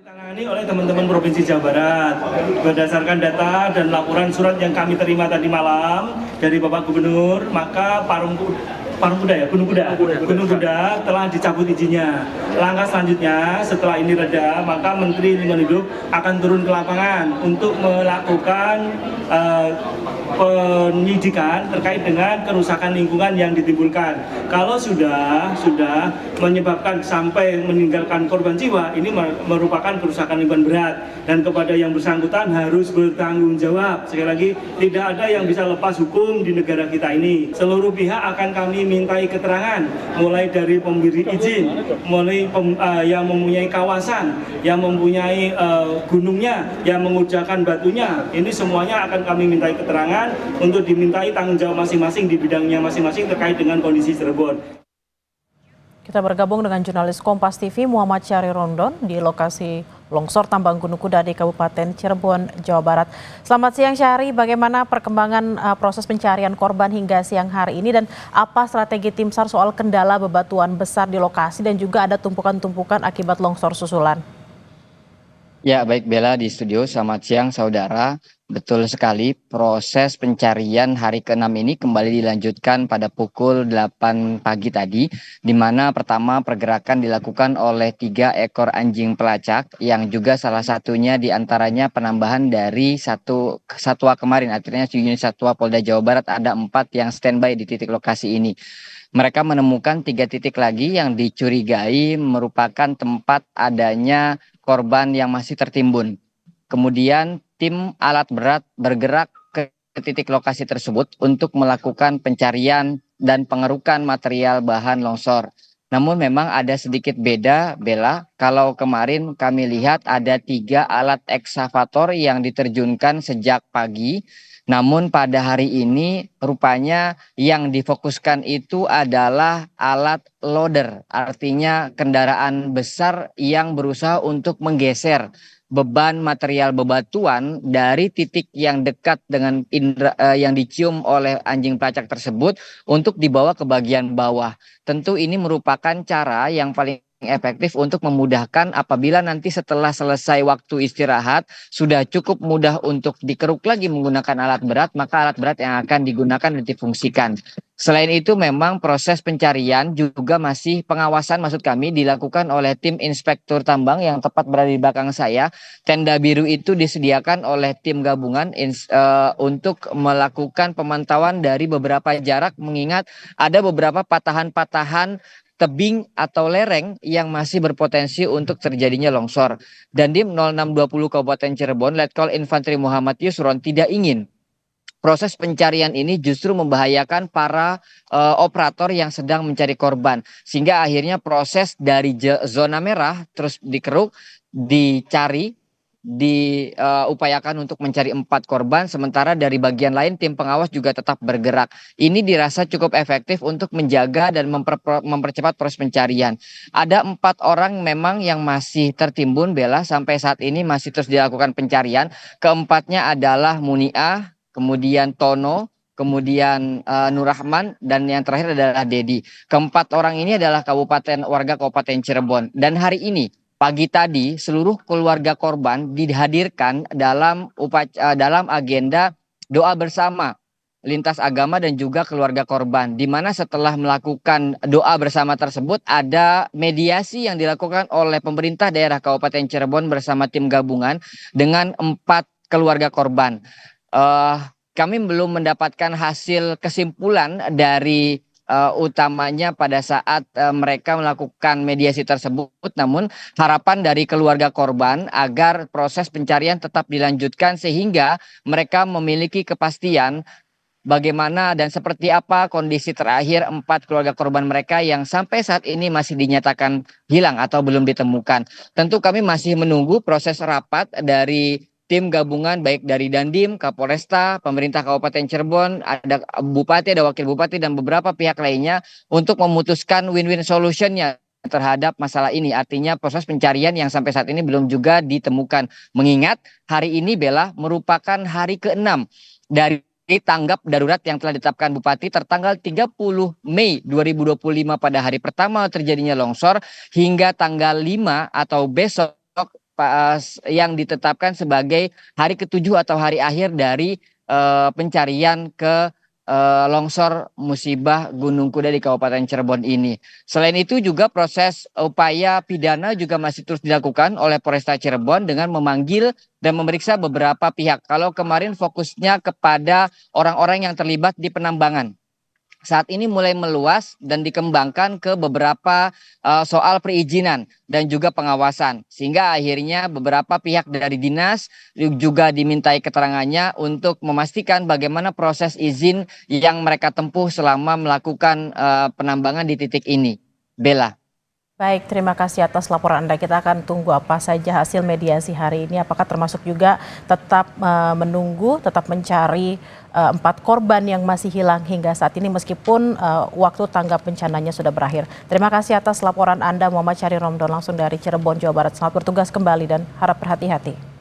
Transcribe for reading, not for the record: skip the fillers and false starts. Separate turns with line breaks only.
Ditangani oleh teman-teman Provinsi Jawa Barat berdasarkan data dan laporan surat yang kami terima tadi malam dari Bapak Gubernur, maka Gunung Kuda telah dicabut izinnya. Langkah selanjutnya setelah ini reda, maka Menteri Lingkungan Hidup akan turun ke lapangan untuk melakukan penyidikan terkait dengan kerusakan lingkungan yang ditimbulkan. Kalau sudah menyebabkan sampai meninggalkan korban jiwa, ini merupakan kerusakan lingkungan berat dan kepada yang bersangkutan harus bertanggung jawab. Sekali lagi, tidak ada yang bisa lepas hukum di negara kita ini. Seluruh pihak akan kami mintai keterangan, mulai dari pemberi izin, mulai yang mempunyai kawasan, yang mempunyai gunungnya, yang mengujakan batunya. Ini semuanya akan kami mintai keterangan untuk dimintai tanggung jawab masing-masing di bidangnya masing-masing terkait dengan kondisi Cirebon.
Kita bergabung dengan jurnalis Kompas TV Muhammad Syahri Rondon di lokasi longsor tambang Gunung Kuda di Kabupaten Cirebon, Jawa Barat. Selamat siang Syahri, bagaimana perkembangan proses pencarian korban hingga siang hari ini dan apa strategi tim SAR soal kendala bebatuan besar di lokasi dan juga ada tumpukan-tumpukan akibat longsor susulan?
Ya, baik Bella di studio. Selamat siang saudara. Betul sekali, proses pencarian hari ke-6 ini kembali dilanjutkan pada pukul 8 pagi tadi, di mana pertama pergerakan dilakukan oleh 3 ekor anjing pelacak, yang juga salah satunya diantaranya penambahan dari satu satwa kemarin, artinya unit satwa Polda Jawa Barat ada 4 yang standby di titik lokasi ini. Mereka menemukan 3 titik lagi yang dicurigai merupakan tempat adanya korban yang masih tertimbun. Kemudian tim alat berat bergerak ke titik lokasi tersebut untuk melakukan pencarian dan pengerukan material bahan longsor. Namun memang ada sedikit beda, Bella. Kalau kemarin kami lihat ada 3 alat ekskavator yang diterjunkan sejak pagi. Namun pada hari ini rupanya yang difokuskan itu adalah alat loader, artinya kendaraan besar yang berusaha untuk menggeser beban material bebatuan dari titik yang dekat dengan yang dicium oleh anjing pelacak tersebut untuk dibawa ke bagian bawah. Tentu ini merupakan cara yang paling efektif untuk memudahkan apabila nanti setelah selesai waktu istirahat sudah cukup mudah untuk dikeruk lagi menggunakan alat berat, maka alat berat yang akan digunakan dan difungsikan. Selain itu memang proses pencarian juga masih pengawasan maksud kami dilakukan oleh tim inspektur tambang yang tepat berada di belakang saya. Tenda biru itu disediakan oleh tim gabungan untuk melakukan pemantauan dari beberapa jarak mengingat ada beberapa patahan-patahan tebing atau lereng yang masih berpotensi untuk terjadinya longsor. Dandim 0620 Kabupaten Cirebon, Letkol Infanteri Muhammad Yusron tidak ingin proses pencarian ini justru membahayakan para operator yang sedang mencari korban. Sehingga akhirnya proses dari zona merah terus dikeruk, dicari, diupayakan untuk mencari 4 korban, sementara dari bagian lain tim pengawas juga tetap bergerak. Ini dirasa cukup efektif untuk menjaga dan mempercepat proses pencarian. Ada 4 orang memang yang masih tertimbun, Bella, sampai saat ini masih terus dilakukan pencarian. Keempatnya adalah Muniah, kemudian Tono, kemudian Nurrahman, dan yang terakhir adalah Dedi. Keempat orang ini adalah warga Kabupaten Cirebon. Dan hari ini pagi tadi seluruh keluarga korban dihadirkan dalam agenda doa bersama lintas agama dan juga keluarga korban, di mana setelah melakukan doa bersama tersebut ada mediasi yang dilakukan oleh pemerintah daerah Kabupaten Cirebon bersama tim gabungan dengan 4 keluarga korban. Kami belum mendapatkan hasil kesimpulan dari utamanya pada saat mereka melakukan mediasi tersebut, namun harapan dari keluarga korban agar proses pencarian tetap dilanjutkan sehingga mereka memiliki kepastian bagaimana dan seperti apa kondisi terakhir 4 keluarga korban mereka yang sampai saat ini masih dinyatakan hilang atau belum ditemukan. Tentu kami masih menunggu proses rapat dari tim gabungan baik dari Dandim, Kapolresta, pemerintah Kabupaten Cirebon, ada bupati, ada wakil bupati dan beberapa pihak lainnya untuk memutuskan win-win solutionnya terhadap masalah ini. Artinya proses pencarian yang sampai saat ini belum juga ditemukan. Mengingat hari ini Bella merupakan hari ke-6 dari tanggap darurat yang telah ditetapkan Bupati tertanggal 30 Mei 2025 pada hari pertama terjadinya longsor hingga tanggal 5 atau besok yang ditetapkan sebagai hari ketujuh atau hari akhir dari pencarian ke longsor musibah Gunung Kuda di Kabupaten Cirebon ini. Selain itu juga proses upaya pidana juga masih terus dilakukan oleh Polresta Cirebon dengan memanggil dan memeriksa beberapa pihak. Kalau kemarin fokusnya kepada orang-orang yang terlibat di penambangan, saat ini mulai meluas dan dikembangkan ke beberapa soal perizinan dan juga pengawasan. Sehingga akhirnya beberapa pihak dari dinas juga dimintai keterangannya untuk memastikan bagaimana proses izin yang mereka tempuh selama melakukan penambangan di titik ini. Bella.
Baik, terima kasih atas laporan Anda. Kita akan tunggu apa saja hasil mediasi hari ini. Apakah termasuk juga tetap menunggu, tetap mencari 4 korban yang masih hilang hingga saat ini meskipun waktu tanggap bencananya sudah berakhir. Terima kasih atas laporan Anda, Muhammad Syahri Romdon langsung dari Cirebon, Jawa Barat. Selamat bertugas kembali dan harap berhati-hati.